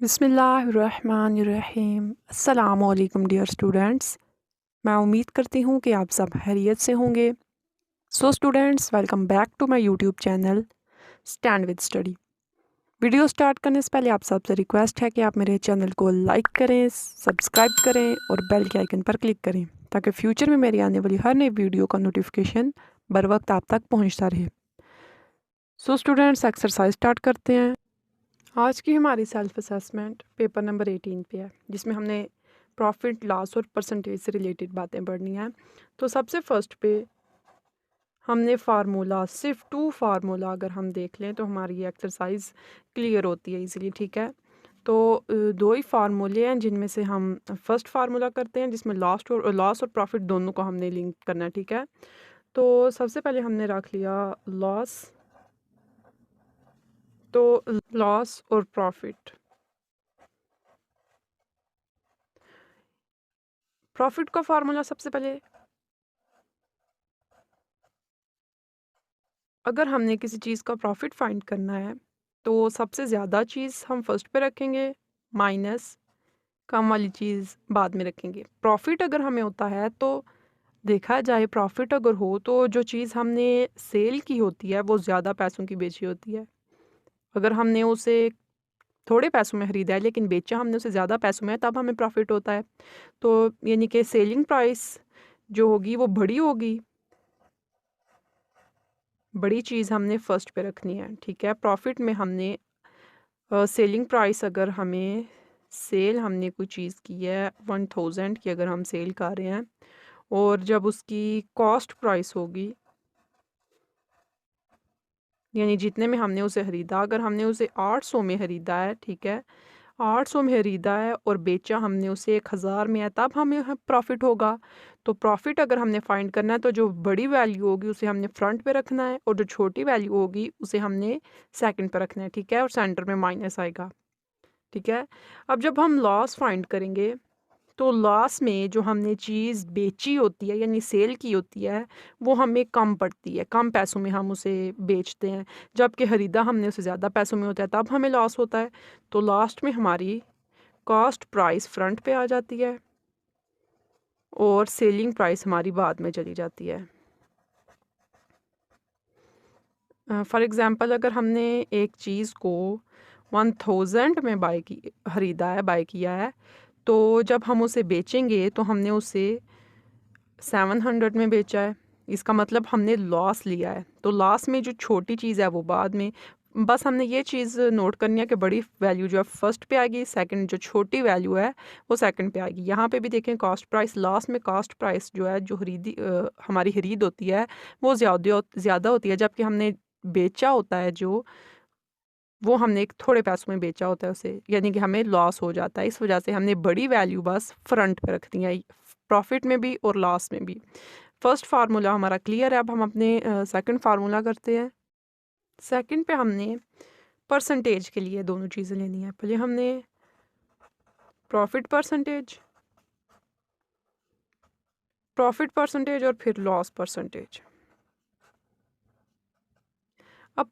बिस्मिल्लाहिर्रहमानिर्रहीम। अस्सलामुअलैकुम dear students. मैं उम्मीद करती हूँ कि आप सब खैरियत से होंगे। So students, welcome back to my YouTube channel stand with study. Video start करने से पहले आप सबसे रिक्वेस्ट है कि आप मेरे चैनल को लाइक करें, सब्सक्राइब करें और बेल के आइकन पर क्लिक करें ताकि फ्यूचर में मेरी आने वाली हर नई वीडियो का नोटिफिकेशन बर वक्त आप तक पहुँचता रहे। सो स्टूडेंट्स, एक्सरसाइज स्टार्ट करते हैं। आज की हमारी सेल्फ असेसमेंट पेपर नंबर 18 पे है, जिसमें हमने प्रॉफिट, लॉस और परसेंटेज से रिलेटेड बातें पढ़नी हैं। तो सबसे फर्स्ट पे हमने फार्मूला, सिर्फ 2 फार्मूला अगर हम देख लें तो हमारी ये एक्सरसाइज क्लियर होती है इजीली। ठीक है, तो 2 ही फार्मूले हैं जिनमें से हम फर्स्ट फार्मूला करते हैं, जिसमें लॉस और प्रॉफिट दोनों को हमने लिंक करना है। ठीक है, तो सबसे पहले हमने रख लिया लॉस, तो लॉस और प्रॉफिट। प्रॉफिट का फार्मूला सबसे पहले, अगर हमने किसी चीज़ का प्रॉफिट फाइंड करना है तो सबसे ज़्यादा चीज़ हम फर्स्ट पे रखेंगे, माइनस कम वाली चीज़ बाद में रखेंगे। प्रॉफिट अगर हमें होता है तो देखा जाए, प्रॉफिट अगर हो तो जो चीज़ हमने सेल की होती है वो ज़्यादा पैसों की बेची होती है। अगर हमने उसे थोड़े पैसों में ख़रीदा है लेकिन बेचा हमने उसे ज़्यादा पैसों में, तब हमें प्रॉफिट होता है। तो यानी कि सेलिंग प्राइस जो होगी वो बड़ी होगी, बड़ी चीज़ हमने फर्स्ट पे रखनी है। ठीक है, प्रॉफिट में हमने सेलिंग प्राइस, अगर हमें सेल हमने कोई चीज़ की है 1000 की, अगर हम सेल कर रहे हैं और जब उसकी कॉस्ट प्राइस होगी, यानी जितने में हमने उसे ख़रीदा, अगर हमने उसे 800 में ख़रीदा है, ठीक है, 800 में ख़रीदा है और बेचा हमने उसे 1000 में है, तब हमें प्रॉफिट होगा। तो प्रॉफिट अगर हमने फाइंड करना है तो जो बड़ी वैल्यू होगी उसे हमने फ्रंट पे रखना है और जो छोटी वैल्यू होगी उसे हमने सेकंड पे रखना है। ठीक है, और सेंटर में माइनस आएगा। ठीक है, अब जब हम लॉस फाइंड करेंगे तो लॉस में जो हमने चीज़ बेची होती है यानी सेल की होती है वो हमें कम पड़ती है, कम पैसों में हम उसे बेचते हैं, जबकि ख़रीदा हमने उसे ज़्यादा पैसों में होता है, तब हमें लॉस होता है। तो लास्ट में हमारी कॉस्ट प्राइस फ्रंट पे आ जाती है और सेलिंग प्राइस हमारी बाद में चली जाती है। फॉर एग्ज़ाम्पल, अगर हमने एक चीज़ को 1000 में बाय किया है, तो जब हम उसे बेचेंगे तो हमने उसे 700 में बेचा है, इसका मतलब हमने लॉस लिया है। तो लॉस में जो छोटी चीज़ है वो बाद में, बस हमने ये चीज़ नोट करनी है कि बड़ी वैल्यू जो है फर्स्ट पे आएगी, सेकंड जो छोटी वैल्यू है वो सेकंड पे आएगी। यहाँ पे भी देखें कॉस्ट प्राइस, लॉस में कॉस्ट प्राइस जो है, जो हमारी खरीद होती है वो ज़्यादा होती है, जबकि हमने बेचा होता है जो, वो हमने एक थोड़े पैसों में बेचा होता है उसे, यानी कि हमें लॉस हो जाता है। इस वजह से हमने बड़ी वैल्यू बस फ्रंट पे रख दी है, प्रॉफिट में भी और लॉस में भी। फर्स्ट फार्मूला हमारा क्लियर है। अब हम अपने सेकंड फार्मूला करते हैं। सेकंड पे हमने परसेंटेज के लिए दोनों चीज़ें लेनी है। पहले हमने प्रॉफिट परसेंटेज और फिर लॉस परसेंटेज। अब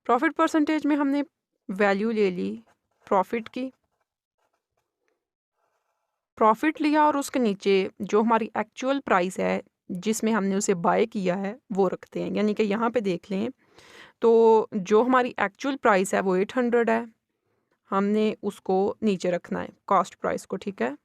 प्रॉफिट परसेंटेज में हमने वैल्यू ले ली प्रॉफिट की, प्रॉफिट लिया और उसके नीचे जो हमारी एक्चुअल प्राइस है जिसमें हमने उसे बाय किया है वो रखते हैं। यानी कि यहाँ पे देख लें तो जो हमारी एक्चुअल प्राइस है वो 800 है, हमने उसको नीचे रखना है कॉस्ट प्राइस को। ठीक है,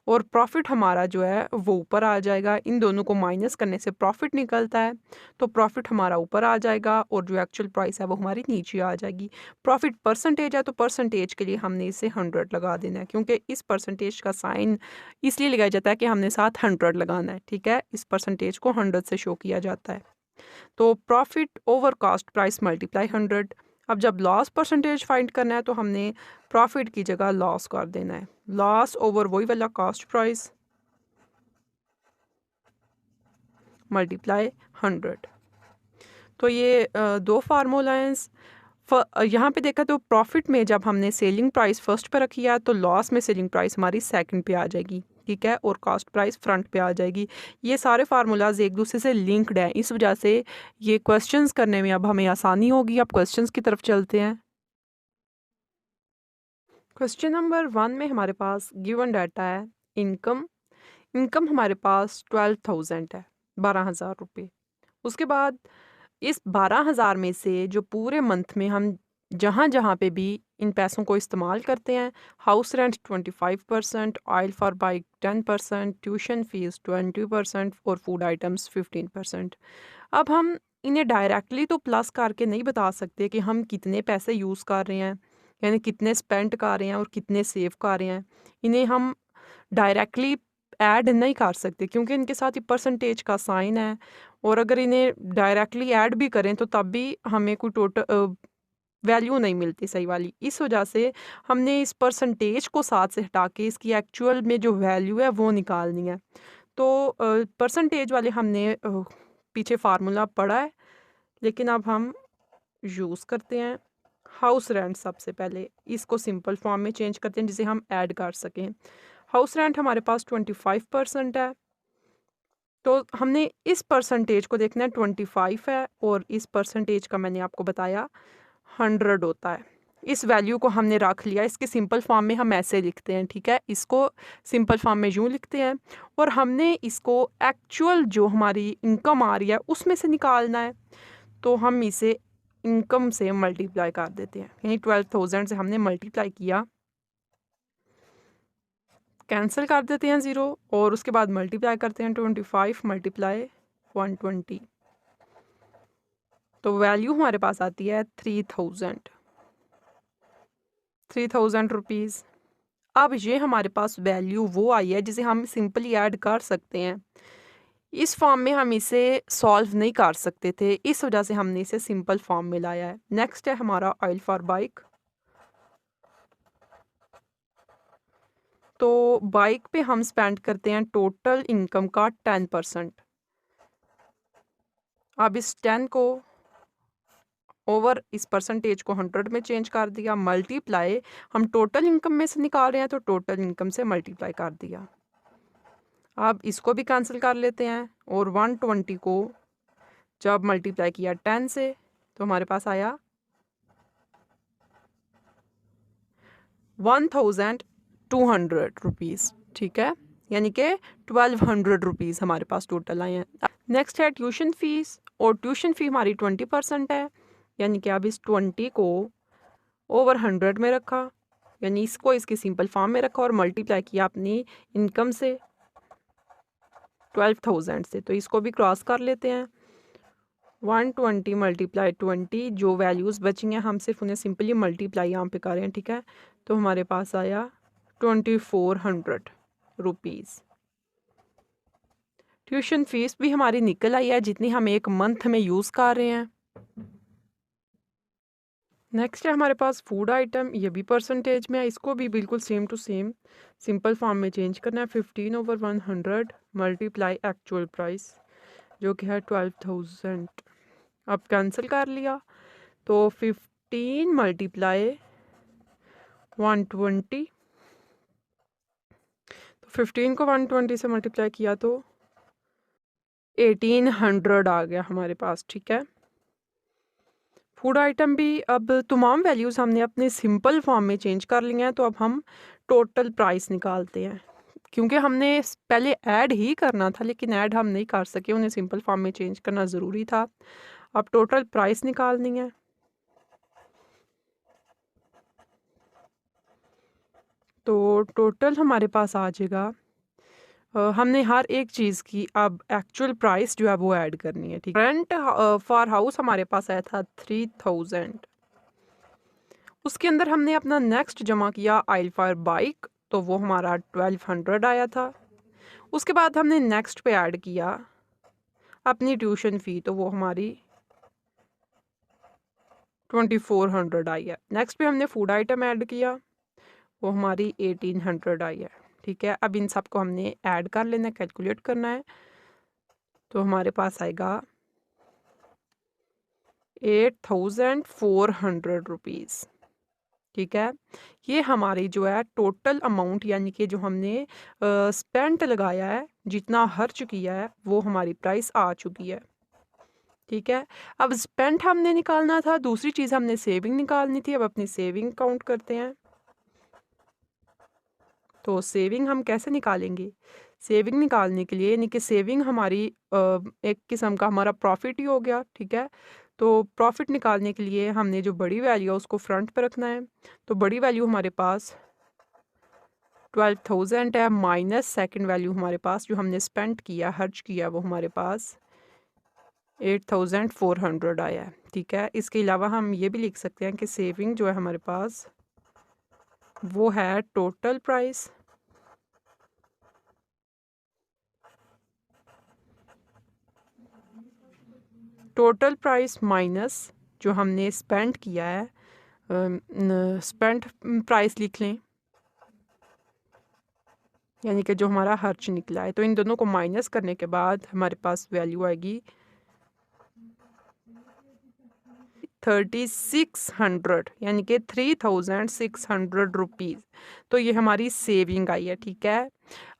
और प्रॉफिट हमारा जो है वो ऊपर आ जाएगा। इन दोनों को माइनस करने से प्रॉफिट निकलता है, तो प्रॉफिट हमारा ऊपर आ जाएगा और जो एक्चुअल प्राइस है वो हमारी नीचे आ जाएगी। प्रॉफिट परसेंटेज है तो परसेंटेज के लिए हमने इसे 100 लगा देना है, क्योंकि इस परसेंटेज का साइन इसलिए लगाया जाता है कि हमने साथ 100 लगाना है। ठीक है, इस परसेंटेज को 100 से शो किया जाता है। तो profit over cost price multiply 100। अब जब लॉस परसेंटेज फाइंड करना है तो हमने प्रॉफिट की जगह लॉस कर देना है, लॉस ओवर वही वाला कॉस्ट प्राइस मल्टीप्लाई 100। तो ये दो फार्मूला हैं। यहाँ पे देखा तो प्रॉफिट में जब हमने सेलिंग प्राइस फर्स्ट पे रखी है तो लॉस में सेलिंग प्राइस हमारी सेकंड पे आ जाएगी। ठीक है, और कॉस्ट प्राइस फ्रंट पे आ जाएगी। ये सारे फार्मूलाज एक दूसरे से लिंक्ड हैं, इस वजह से ये क्वेश्चंस करने में अब हमें आसानी होगी। अब क्वेश्चंस की तरफ चलते हैं। क्वेश्चन नंबर 1 में हमारे पास गिवन डाटा है इनकम। इनकम हमारे पास 12,000 है, 12,000 रुपये। उसके बाद इस 12,000 में से जो पूरे मंथ में हम जहाँ जहाँ पे भी इन पैसों को इस्तेमाल करते हैं, house rent 25%, oil for bike 10%, tuition fees 20% और फूड आइटम्स 15%। अब हम इन्हें डायरेक्टली तो प्लस करके नहीं बता सकते कि हम कितने पैसे यूज़ कर रहे हैं, यानी कितने स्पेंड कर रहे हैं और कितने सेव कर रहे हैं। इन्हें हम डायरेक्टली ऐड नहीं कर सकते क्योंकि इनके साथ ये परसेंटेज का साइन है, और अगर इन्हें डायरेक्टली ऐड भी करें तो तब भी हमें कोई टोटल वैल्यू नहीं मिलती सही वाली। इस वजह से हमने इस परसेंटेज को साथ से हटा के इसकी एक्चुअल में जो वैल्यू है वो निकालनी है। तो परसेंटेज वाले हमने पीछे फार्मूला पढ़ा है, लेकिन अब हम यूज़ करते हैं हाउस रेंट। सबसे पहले इसको सिंपल फॉर्म में चेंज करते हैं जिसे हम ऐड कर सकें। हाउस रेंट हमारे पास 25% है, तो हमने इस परसेंटेज को देखना है। 25 है और इस परसेंटेज का मैंने आपको बताया 100 होता है। इस वैल्यू को हमने रख लिया, इसके सिंपल फॉर्म में हम ऐसे लिखते हैं, ठीक है। इसको सिंपल फॉर्म में यूँ लिखते हैं और हमने इसको एक्चुअल जो हमारी इनकम आ रही है उसमें से निकालना है। तो हम इसे इनकम से मल्टीप्लाई कर देते हैं, यानी 12,000 से हमने मल्टीप्लाई किया, कैंसिल कर देते हैं 0 और उसके बाद मल्टीप्लाई करते हैं 25 मल्टीप्लाई 120, तो वैल्यू हमारे पास आती है 3,000 रुपीज़। अब ये हमारे पास वैल्यू वो आई है जिसे हम सिंपली ऐड कर सकते हैं। इस फॉर्म में हम इसे सॉल्व नहीं कर सकते थे, इस वजह से हमने इसे सिंपल फॉर्म में लाया है। नेक्स्ट है हमारा ऑयल फॉर बाइक। तो बाइक पे हम स्पेंड करते हैं टोटल इनकम का 10%। अब इस 10 को ओवर इस परसेंटेज को 100 में चेंज कर दिया, मल्टीप्लाई हम टोटल इनकम में से निकाल रहे हैं तो टोटल इनकम से मल्टीप्लाई कर दिया। अब इसको भी कैंसिल कर लेते हैं और 120 को जब मल्टीप्लाई किया 10 से तो हमारे पास आया 1,200 रुपीज़, ठीक है, यानी कि 1,200 रुपीज़ हमारे पास टोटल आए हैं। नेक्स्ट है ट्यूशन फ़ीस, और ट्यूशन फ़ी हमारी 20% है, यानी कि अब इस 20 को ओवर 100 में रखा, यानी इसको इसके सिंपल फॉर्म में रखा और मल्टीप्लाई किया अपनी इनकम से 12,000 से, तो इसको भी क्रॉस कर लेते हैं। 120 मल्टीप्लाई 20, जो वैल्यूज़ बची हैं हम सिर्फ उन्हें सिंपली मल्टीप्लाई यहाँ पे कर रहे हैं, ठीक है। तो हमारे पास आया 2,400 रुपीज़। ट्यूशन फीस भी हमारी निकल आई है जितनी हम एक मंथ में यूज़ कर रहे हैं। नेक्स्ट है हमारे पास फूड आइटम, ये भी परसेंटेज में है, इसको भी बिल्कुल same to same simple form में चेंज करना है। 15/100 मल्टीप्लाई एक्चुअल प्राइस जो कि है 12,000। अब कैंसिल कर लिया तो 15 मल्टीप्लाई 120, तो 15 को 120 से मल्टीप्लाई किया तो 1,800 आ गया हमारे पास, ठीक है। फूड आइटम भी अब तमाम वैल्यूज़ हमने अपने सिंपल फॉर्म में चेंज कर लिए हैं, तो अब हम टोटल प्राइस निकालते हैं। क्योंकि हमने पहले ऐड ही करना था लेकिन ऐड हम नहीं कर सके, उन्हें सिंपल फॉर्म में चेंज करना ज़रूरी था। अब टोटल प्राइस निकालनी है, तो टोटल हमारे पास आ जाएगा, हमने हर एक चीज़ की अब एक्चुअल प्राइस जो है वो ऐड करनी है, ठीक है। रेंट फॉर हाउस हमारे पास आया था 3,000, उसके अंदर हमने अपना नेक्स्ट जमा किया ऑयल फॉर बाइक, तो वो हमारा 1,200 आया था। उसके बाद हमने नेक्स्ट पे ऐड किया अपनी ट्यूशन फ़ी, तो वो हमारी 2,400 आई है। नेक्स्ट पे हमने फूड आइटम ऐड किया, वो हमारी 1,800 आई है, ठीक है। अब इन सब को हमने ऐड कर लेना है, कैलकुलेट करना है, तो हमारे पास आएगा 8,400 रुपीज़। ठीक है। ये हमारी जो है टोटल अमाउंट यानी कि जो हमने स्पेंट लगाया है, जितना खर्च किया है, वो हमारी प्राइस आ चुकी है। ठीक है। अब स्पेंट हमने निकालना था, दूसरी चीज़ हमने सेविंग निकालनी थी। अब अपनी सेविंग काउंट करते हैं। तो सेविंग हम कैसे निकालेंगे? सेविंग निकालने के लिए यानी कि सेविंग हमारी एक किस्म का हमारा प्रॉफिट ही हो गया। ठीक है। तो प्रॉफिट निकालने के लिए हमने जो बड़ी वैल्यू है उसको फ्रंट पर रखना है। तो बड़ी वैल्यू हमारे पास 12,000 है, माइनस सेकंड वैल्यू हमारे पास जो हमने स्पेंड किया, खर्च किया, वो हमारे पास 8,400 आया है। ठीक है। इसके अलावा हम ये भी लिख सकते हैं कि सेविंग जो है हमारे पास वो है टोटल प्राइस माइनस जो हमने स्पेंड किया है, स्पेंड प्राइस लिख लें, यानी कि जो हमारा खर्च निकला है। तो इन दोनों को माइनस करने के बाद हमारे पास वैल्यू आएगी 3600 यानी कि 3600 रुपीज़। तो ये हमारी सेविंग आई है। ठीक है।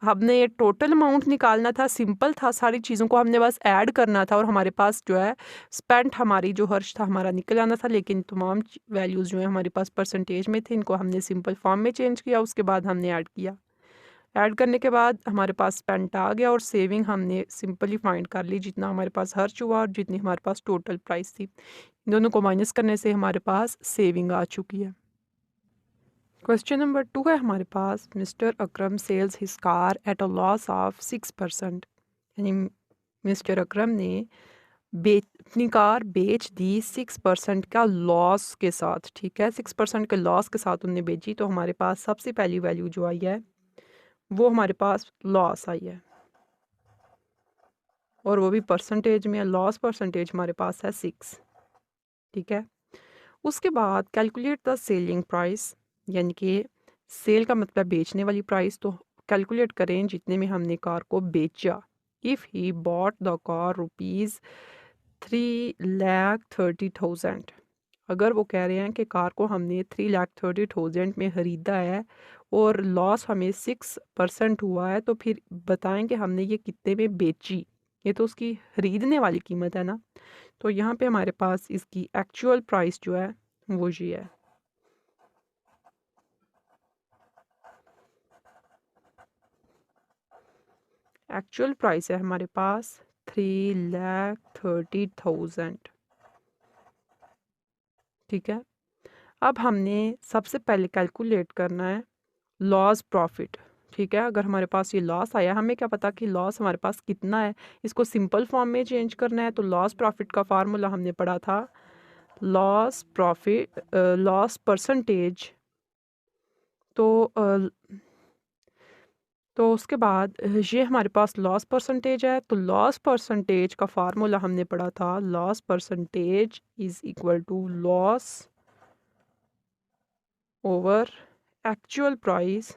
हमने ये टोटल अमाउंट निकालना था, सिंपल था, सारी चीज़ों को हमने बस ऐड करना था और हमारे पास जो है स्पेंट हमारी जो खर्च था हमारा निकल आना था। लेकिन तमाम वैल्यूज़ जो है हमारे पास परसेंटेज में थे, इनको हमने सिंपल फॉर्म में चेंज किया, उसके बाद हमने ऐड किया। ऐड करने के बाद हमारे पास स्पेंट आ गया और सेविंग हमने सिंपली फाइंड कर ली, जितना हमारे पास खर्च हुआ और जितनी हमारे पास टोटल प्राइस थी। इन दोनों को माइनस करने से हमारे पास सेविंग आ चुकी है। क्वेश्चन नंबर 2 है हमारे पास, mister Akram sells his car at a loss of 6%। यानी मिस्टर अकरम ने अपनी कार बेच दी 6% का लॉस के साथ। ठीक है। 6% के लॉस के साथ उन्होंने बेची। तो हमारे पास सबसे पहली वैल्यू जो आई है वो हमारे पास लॉस आई है, और वो भी परसेंटेज में। लॉस परसेंटेज हमारे पास है 6। ठीक है। उसके बाद कैलकुलेट द सेलिंग प्राइस, यानी कि सेल का मतलब बेचने वाली प्राइस। तो कैलकुलेट करें जितने में हमने कार को बेचा। If he bought the car rupees 3,30,000। अगर वो कह रहे हैं कि कार को हमने 3,30,000 में ख़रीदा है और लॉस हमें 6% हुआ है, तो फिर बताएं कि हमने ये कितने में बेची। ये तो उसकी ख़रीदने वाली कीमत है ना। तो यहाँ पे हमारे पास इसकी एक्चुअल प्राइस जो है वो ये है। एक्चुअल प्राइस है हमारे पास 3,30,000। ठीक है। अब हमने सबसे पहले कैलकुलेट करना है लॉस प्रॉफिट। ठीक है। अगर हमारे पास ये लॉस आया, हमें क्या पता कि लॉस हमारे पास कितना है, इसको सिंपल फॉर्म में चेंज करना है। तो लॉस प्रॉफिट का फार्मूला हमने पढ़ा था, लॉस प्रॉफिट लॉस परसेंटेज। तो तो उसके बाद ये हमारे पास लॉस परसेंटेज है। तो लॉस परसेंटेज का फार्मूला हमने पढ़ा था, loss percentage is equal to loss over actual price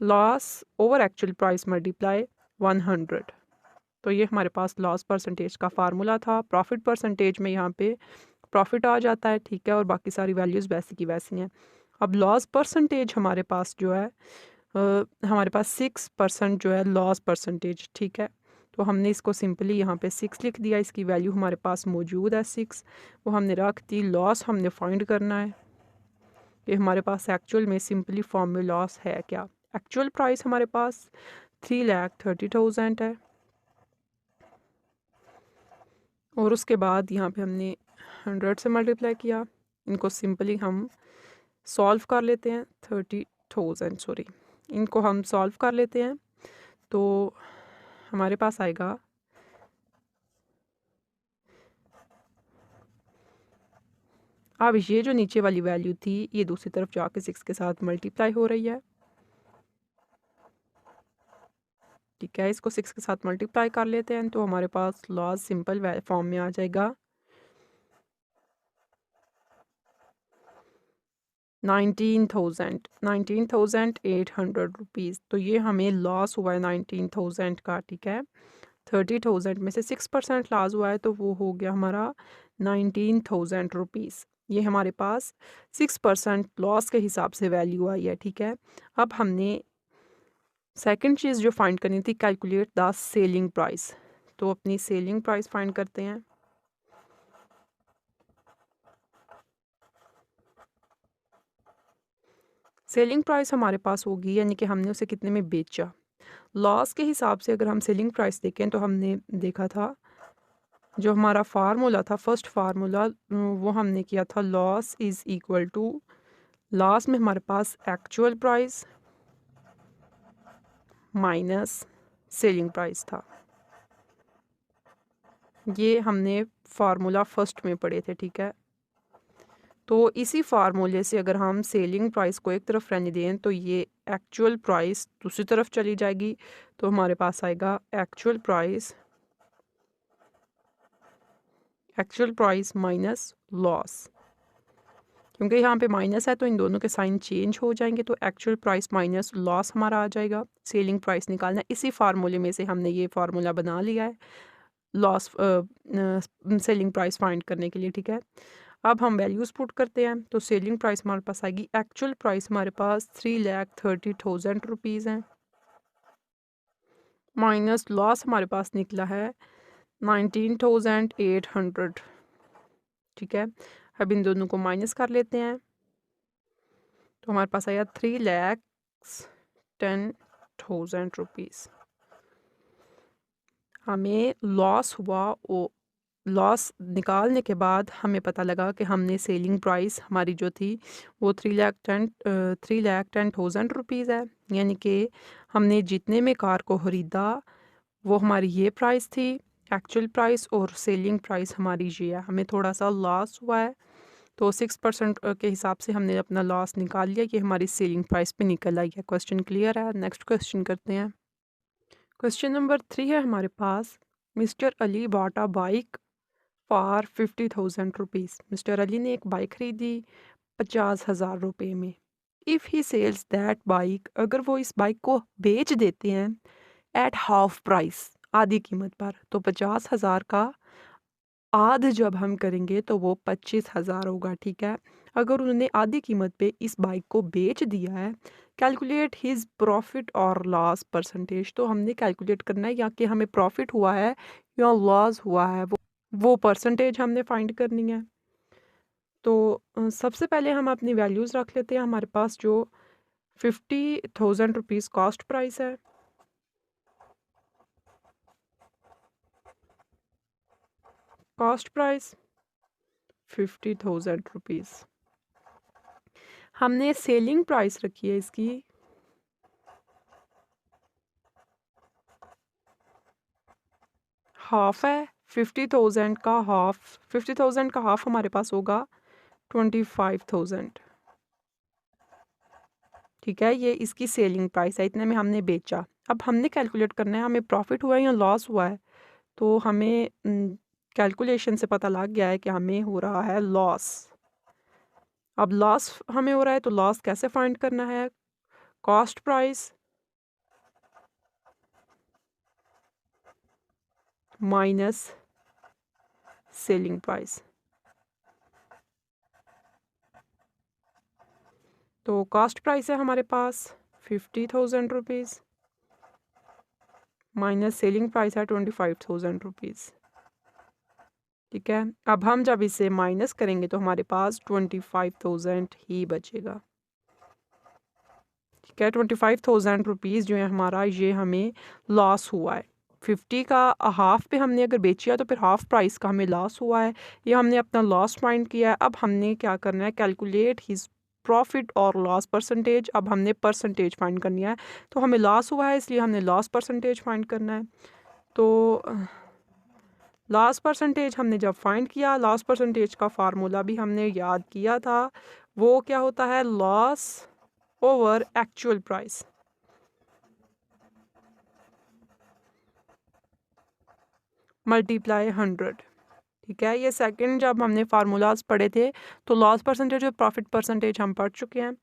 loss over actual price multiply 100। तो ये हमारे पास लॉस परसेंटेज का फार्मूला था। प्रॉफिट परसेंटेज में यहाँ पे प्रॉफिट आ जाता है। ठीक है। और बाकी सारी वैल्यूज़ वैसी की वैसी हैं। अब लॉस परसेंटेज हमारे पास जो है हमारे पास 6% जो है लॉस परसेंटेज। ठीक है। तो हमने इसको सिंपली यहाँ पे 6 लिख दिया। इसकी वैल्यू हमारे पास मौजूद है 6, वो हमने रख दी। लॉस हमने फाइंड करना है कि हमारे पास एक्चुअल में सिंपली फॉर्म में लॉस है क्या। एक्चुअल प्राइस हमारे पास 3,30,000 है, और उसके बाद यहाँ पे हमने 100 से मल्टीप्लाई किया। इनको सिंपली हम सॉल्व कर लेते हैं। 30,000 सॉरी, इनको हम सॉल्व कर लेते हैं। तो हमारे पास आएगा अब ये जो नीचे वाली वैल्यू थी ये दूसरी तरफ जाके 6 के साथ मल्टीप्लाई हो रही है। ठीक है। इसको 6 के साथ मल्टीप्लाई कर लेते हैं। तो हमारे पास लॉस सिंपल फॉर्म में आ जाएगा 19,800 रुपीज़। तो ये हमें लॉस हुआ है 19,000 का। ठीक है। 30,000 में से 6% लॉस हुआ है तो वो हो गया हमारा 19,000 रुपीज़। ये हमारे पास 6% लॉस के हिसाब से वैल्यू आई है, ठीक है। अब हमने सेकंड चीज़ जो फाइंड करनी थी, कैलकुलेट द सेलिंग प्राइस। तो अपनी सेलिंग प्राइस फाइंड करते हैं। सेलिंग प्राइस हमारे पास होगी, यानी कि हमने उसे कितने में बेचा। लॉस के हिसाब से अगर हम सेलिंग प्राइस देखें तो हमने देखा था जो हमारा फार्मूला था, फर्स्ट फार्मूला वो हमने किया था loss is equal to, loss में हमारे पास actual price minus selling price था। ये हमने फार्मूला फर्स्ट में पढ़े थे, ठीक है। तो इसी फार्मूले से अगर हम सेलिंग प्राइस को एक तरफ रहने दें तो ये एक्चुअल प्राइस दूसरी तरफ चली जाएगी, तो हमारे पास आएगा एक्चुअल प्राइस माइनस लॉस। क्योंकि यहाँ पे माइनस है तो इन दोनों के साइन चेंज हो जाएंगे, तो एक्चुअल प्राइस माइनस लॉस हमारा आ जाएगा। सेलिंग प्राइस निकालना, इसी फार्मूले में से हमने ये फार्मूला बना लिया है लॉस सेलिंग प्राइस फाइंड करने के लिए, ठीक है। अब हम वैल्यूज़ पुट करते हैं, तो सेलिंग प्राइस हमारे पास आएगी, एक्चुअल प्राइस हमारे पास 3,30,000 रुपीज़ हैं, माइनस लॉस हमारे पास निकला है 19,800, ठीक है। अब इन दोनों को माइनस कर लेते हैं, तो हमारे पास आया 3,10,000 रुपीज़। हमें लॉस हुआ, वो लॉस निकालने के बाद हमें पता लगा कि हमने सेलिंग प्राइस हमारी जो थी वो 3,10,000 रुपीज़ है, यानी कि हमने जितने में कार को ख़रीदा वो हमारी ये प्राइस थी एक्चुअल प्राइस, और सेलिंग प्राइस हमारी ये है। हमें थोड़ा सा लॉस हुआ है तो 6% के हिसाब से हमने अपना लॉस निकाल लिया, कि हमारी सेलिंग प्राइस पे निकल आई है। क्वेश्चन क्लियर है। नेक्स्ट क्वेश्चन करते हैं। क्वेश्चन नंबर 3 है हमारे पास, mister Ali bought a bike for 50,000 rupees. Mister Ali ने एक बाइक खरीदी 50,000 रुपये में। If he sells that bike, अगर वो इस बाइक को बेच देते हैं एट हाफ प्राइस, आधी कीमत पर, तो 50,000 का आध जब हम करेंगे तो वो 25,000 होगा, ठीक है। अगर उन्होंने आधी कीमत पे इस बाइक को बेच दिया है, कैलकुलेट हिज प्रॉफिट और लॉस परसेंटेज। तो हमने कैलकुलेट करना है या कि हमें प्रॉफिट हुआ है या लॉस हुआ है, वो परसेंटेज हमने फाइंड करनी है। तो सबसे पहले हम अपनी वैल्यूज़ रख लेते हैं। हमारे पास जो 50,000 रुपीज़ कॉस्ट प्राइस है, कॉस्ट प्राइस 50,000 रुपीज़। हमने सेलिंग प्राइस रखी है इसकी हाफ है, 50,000 का हाफ, 50,000 का हाफ हमारे पास होगा 25,000, ठीक है। ये इसकी सेलिंग प्राइस है, इतने में हमने बेचा। अब हमने कैलकुलेट करना है हमें प्रॉफिट हुआ है या लॉस हुआ है। तो हमें कैलकुलेशन से पता लग गया है कि हमें हो रहा है लॉस। अब लॉस हमें हो रहा है तो लॉस कैसे फाइंड करना है, cost price minus selling price. तो कॉस्ट प्राइस है हमारे पास 50,000 रुपीज़, माइनस सेलिंग प्राइस है 25,000 रुपीज़, ठीक है। अब हम जब इसे माइनस करेंगे तो हमारे पास 25,000 ही बचेगा, ठीक है। 25,000 रुपीज़ जो है हमारा, ये हमें लॉस हुआ है। 50 का हाफ पे हमने अगर बेचिया तो फिर हाफ प्राइस का हमें लॉस हुआ है, ये हमने अपना लॉस फाइंड किया है। अब हमने क्या करना है, कैलकुलेट हिज प्रॉफिट और लॉस परसेंटेज। अब हमने परसेंटेज फाइंड करनी है, तो हमें लॉस हुआ है इसलिए हमने लॉस परसेंटेज फाइंड करना है। तो लॉस परसेंटेज हमने जब फाइंड किया, लॉस परसेंटेज का फार्मूला भी हमने याद किया था, वो क्या होता है, loss over actual price. Multiply 100, ठीक है। ये सेकंड जब हमने फार्मूलाज पढ़े थे तो लॉस परसेंटेज और प्रॉफिट परसेंटेज हम पढ़ चुके हैं।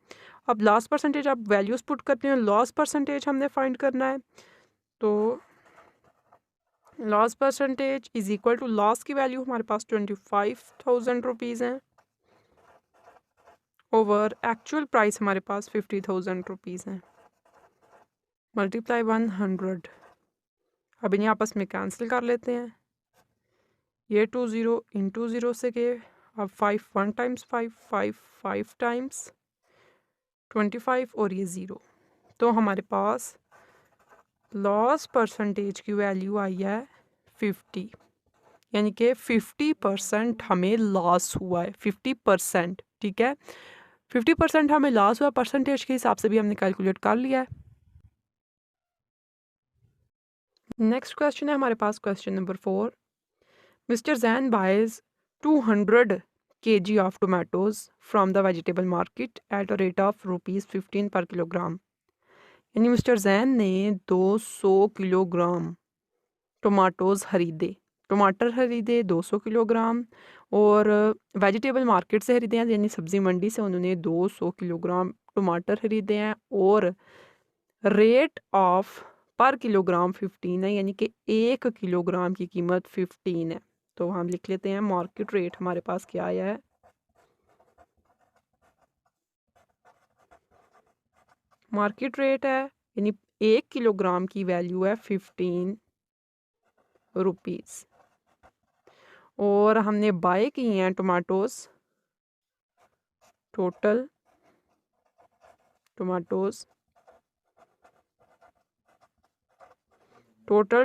अब लॉस परसेंटेज अब वैल्यूज़ पुट करते हैं, लॉस परसेंटेज हमने फाइंड करना है। तो loss percentage is equal to loss की वैल्यू हमारे पास 25,000 रुपीज़ हैं ओवर एक्चुअल प्राइस हमारे पास 50,000 रुपीज़ हैं मल्टीप्लाई 100। अब इन्हें आपस में कैंसिल कर लेते हैं। ये 20 इंटू 0 से के अब 5 1 टाइम्स 5 5 5 टाइम्स 25 और ये 0। तो हमारे पास लॉस परसेंटेज की वैल्यू आई है 50, यानी कि 50% हमें लॉस हुआ है। 50%, ठीक है, 50% हमें लॉस हुआ, परसेंटेज के हिसाब से भी हमने कैलकुलेट कर लिया है। नेक्स्ट क्वेश्चन है हमारे पास question number 4। Mister Jain buys 200 kg of tomatoes from the vegetable market at a rate of ₹15 per kilogram। यानी मिस्टर जैन ने 200 किलोग्राम टमाटोज़ टमाटर खरीदे 200 किलोग्राम, और वेजिटेबल मार्केट से खरीदे हैं, यानी सब्ज़ी मंडी से उन्होंने 200 किलोग्राम टमाटर खरीदे हैं, और रेट ऑफ पर किलोग्राम 15 है, यानी कि 1 किलोग्राम की कीमत 15 है। तो हम लिख लेते हैं मार्केट रेट हमारे पास क्या आया है। मार्केट रेट है यानी 1 किलोग्राम की वैल्यू है 15 रुपीज़, और हमने बाय किए हैं टमाटोज़, टोटल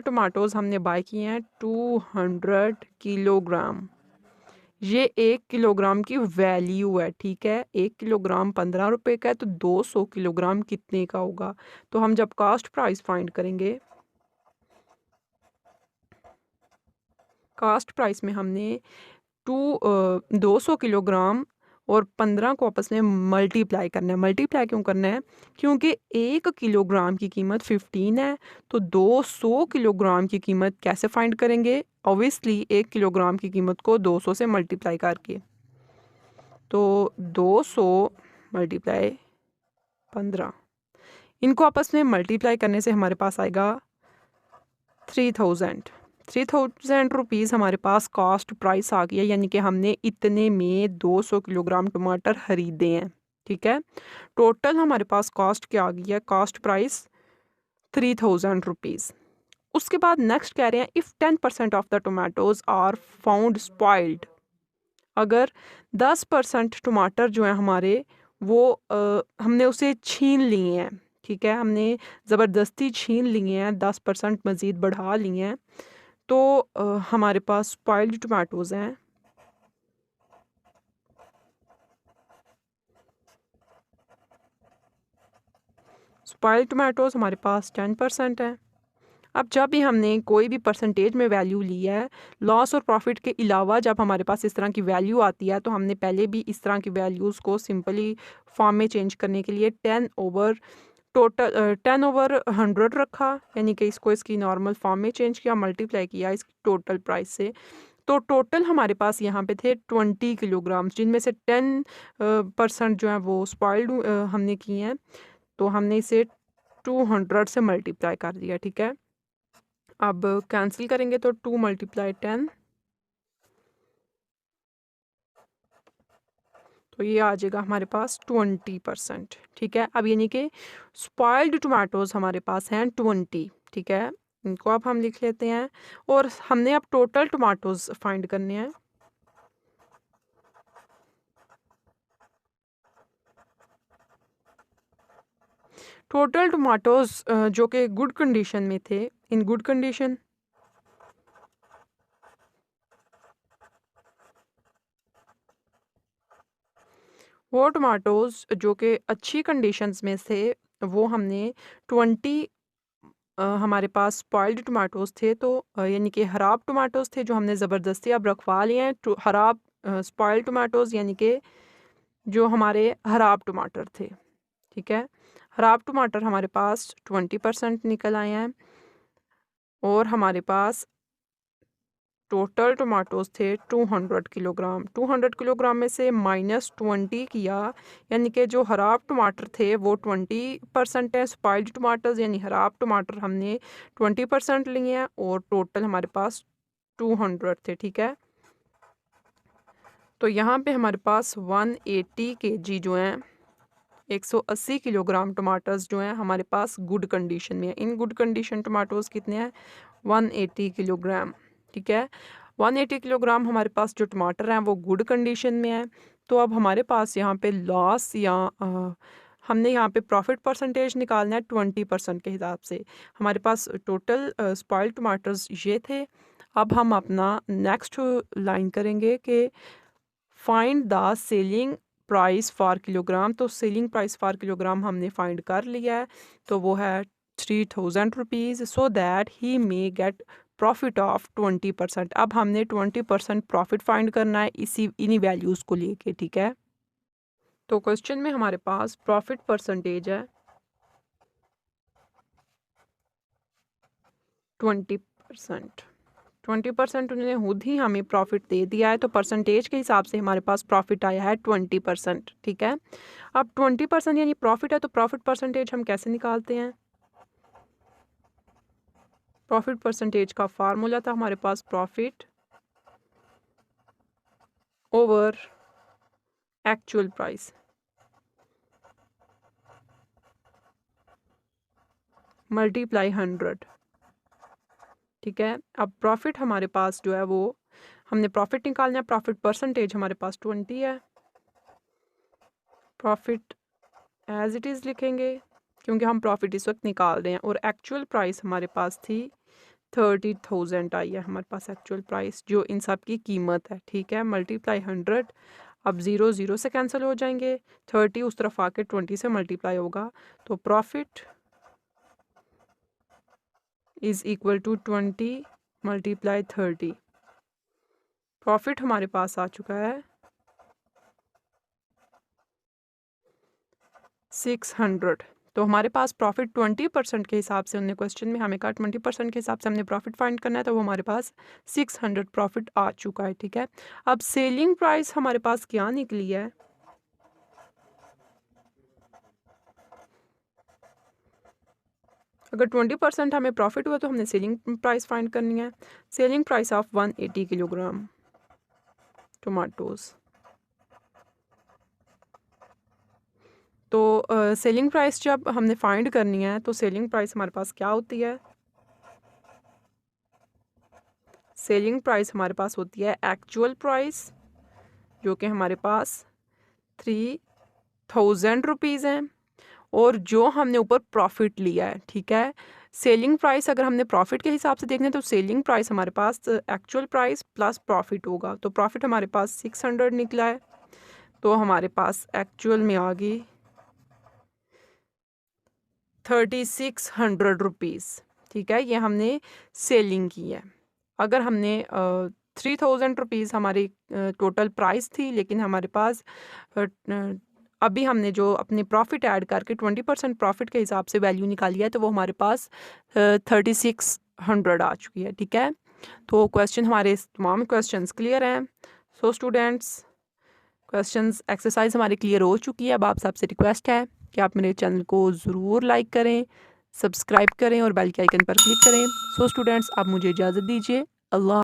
टमाटोज़ हमने बाय किए हैं 200 किलोग्राम। ये 1 किलोग्राम की वैल्यू है, ठीक है। 1 किलोग्राम 15 रुपए का है, तो 200 किलोग्राम कितने का होगा। तो हम जब कास्ट प्राइस फाइंड करेंगे, कास्ट प्राइस में हमने 200 किलोग्राम और 15 को आपस में मल्टीप्लाई करना है। मल्टीप्लाई क्यों करना है? क्योंकि 1 किलोग्राम की कीमत 15 है, तो 200 किलोग्राम की कीमत कैसे फाइंड करेंगे? ऑब्वियसली 1 किलोग्राम की कीमत को 200 से मल्टीप्लाई करके। तो 200 मल्टीप्लाई 15, इनको आपस में मल्टीप्लाई करने से हमारे पास आएगा 3000 रुपीज़ हमारे पास कॉस्ट प्राइस आ गया, यानी कि हमने इतने में 200 किलोग्राम टमाटर खरीदे हैं, ठीक है। टोटल हमारे पास कॉस्ट क्या आ गई है? Cost price 3000 rupees. उसके बाद नेक्स्ट कह रहे हैं if 10% of the tomatoes are found spoiled. अगर 10% टमाटर जो हैं हमारे, वो हमने उसे छीन लिए हैं, ठीक है, हमने ज़बरदस्ती छीन लिए हैं, 10% मज़ीद बढ़ा लिए हैं, तो हमारे पास स्पॉइल्ड टमाटोज़ हैं। स्पॉइल्ड टमाटोज़ हमारे पास 10% है। अब जब भी हमने कोई भी परसेंटेज में वैल्यू ली है, लॉस और प्रॉफिट के अलावा जब हमारे पास इस तरह की वैल्यू आती है, तो हमने पहले भी इस तरह की वैल्यूज़ को सिंपली फॉर्म में चेंज करने के लिए 10/100 रखा, यानी कि इसको इसकी नॉर्मल फॉर्म में चेंज किया, मल्टीप्लाई किया इसकी टोटल प्राइस से। तो टोटल हमारे पास यहाँ पे थे 20 किलोग्राम, जिनमें से 10% जो है वो स्पॉइल्ड हमने किए हैं, तो हमने इसे 200 से मल्टीप्लाई कर दिया, ठीक है। अब कैंसिल करेंगे तो 2 × 10, तो ये आ जाएगा हमारे पास 20%, ठीक है। अब यानी कि स्पॉइल्ड टमाटोज़ हमारे पास हैं 20, ठीक है। इनको अब हम लिख लेते हैं, और हमने अब टोटल टमाटोज़ फाइंड करने हैं। टोटल टमाटोज़ जो कि गुड कंडीशन में थे, इन गुड कंडीशन, वो टमाटोज़ जो कि अच्छी कंडीशंस में थे, वो हमने 20 हमारे पास स्पॉइल्ड टमाटोज़ थे, तो यानी कि ख़राब टमाटोज़ थे जो हमने ज़बरदस्ती अब रखवा लिए हैं। ख़राब स्पॉइल्ड टमाटोज़ यानी कि जो हमारे ख़राब टमाटर थे, ठीक है। ख़राब टमाटर हमारे पास 20% निकल आए हैं, और हमारे पास टोटल टमाटोज थे 200 किलोग्राम। 200 किलोग्राम में से -20 किया, यानी कि जो ख़राब टमाटर थे वो 20% है। स्पॉइल्ड टमाटर्स यानी ख़राब टमाटर हमने 20% लिए हैं और टोटल हमारे पास 200 थे, ठीक है। तो यहाँ पे हमारे पास 180 kg जो हैं, 180 किलोग्राम टमाटर्स जो हैं हमारे पास गुड कंडीशन में है। इन गुड कंडीशन टमाटोज़ कितने हैं? 180 किलोग्राम, ठीक है। 180 किलोग्राम हमारे पास जो टमाटर हैं वो गुड कंडीशन में है। तो अब हमारे पास यहाँ पे लॉस या हमने यहाँ पे प्रॉफिट परसेंटेज निकालना है 20% के हिसाब से। हमारे पास टोटल स्पॉइल्ड टमाटर्स ये थे। अब हम अपना नेक्स्ट लाइन करेंगे कि find the selling price for kilogram. तो सेलिंग प्राइस फॉर किलोग्राम हमने फाइंड कर लिया है, तो वो है 3000 rupees, so that he may gate profit of 20%। अब हमने 20% प्रॉफिट फाइंड करना है इन्हीं वैल्यूज़ को लेके, ठीक है। तो क्वेश्चन में हमारे पास प्रॉफिट परसेंटेज है 20%। 20% उन्होंने खुद ही हमें प्रॉफिट दे दिया है, तो परसेंटेज के हिसाब से हमारे पास प्रॉफिट आया है 20%, ठीक है। अब 20% यानी प्रॉफिट है, तो प्रॉफिट परसेंटेज हम कैसे निकालते हैं? प्रॉफिट परसेंटेज का फार्मूला था हमारे पास profit over actual price multiply 100, ठीक है। अब प्रॉफिट हमारे पास जो है वो हमने प्रॉफिट निकालना है, प्रॉफिट परसेंटेज हमारे पास 20 है। प्रॉफिट एज इट इज़ लिखेंगे क्योंकि हम प्रॉफिट इस वक्त निकाल रहे हैं, और एक्चुअल प्राइस हमारे पास थी 30,000 आई है हमारे पास एक्चुअल प्राइस, जो इन सब की कीमत है, ठीक है। मल्टीप्लाई 100, अब 0 0 से कैंसिल हो जाएंगे, 30 उस तरफ आके 20 से मल्टीप्लाई होगा, तो profit is equal to 20 multiply 30। Profit हमारे पास आ चुका है 600। तो हमारे पास प्रॉफिट 20% के हिसाब से, उन्होंने क्वेश्चन में हमें कहा 20% के हिसाब से हमने प्रॉफिट फाइंड करना है, तो वो हमारे पास 600 प्रॉफिट आ चुका है, ठीक है। अब सेलिंग प्राइस हमारे पास क्या निकली है? अगर 20% हमें प्रॉफिट हुआ तो हमने सेलिंग प्राइस फाइंड करनी है। Selling price of 180 kilogram tomatoes. तो सेलिंग प्राइस जब हमने फाइंड करनी है तो सेलिंग प्राइस हमारे पास क्या होती है? सेलिंग प्राइस हमारे पास होती है एक्चुअल प्राइस, जो कि हमारे पास 3000 रुपीज़ हैं, और जो हमने ऊपर प्रॉफिट लिया है, ठीक है। सेलिंग प्राइस अगर हमने प्रॉफिट के हिसाब से देखना है तो सेलिंग प्राइस हमारे पास एक्चुअल प्राइस प्लस प्रॉफिट होगा, तो प्रॉफिट हमारे पास 600 निकला है, तो हमारे पास एक्चुअल में आ गई 3600 रुपीज़, ठीक है। ये हमने सेलिंग की है। अगर हमने 3000 रुपीज़ हमारी टोटल प्राइस थी, लेकिन हमारे पास अभी हमने जो अपने प्रॉफिट ऐड करके 20% प्रॉफिट के हिसाब से वैल्यू निकाली है, तो वो हमारे पास 3600 आ चुकी है, ठीक है। तो क्वेश्चन हमारे तमाम क्वेश्चंस क्लियर हैं। सो स्टूडेंट्स, क्वेश्चंस एक्सरसाइज हमारी क्लियर हो चुकी है। अब आप सबसे रिक्वेस्ट है कि आप मेरे चैनल को ज़रूर लाइक करें, सब्सक्राइब करें और बेल के आइकन पर क्लिक करें। सो स्टूडेंट्स, आप मुझे इजाज़त दीजिए। अल्लाह।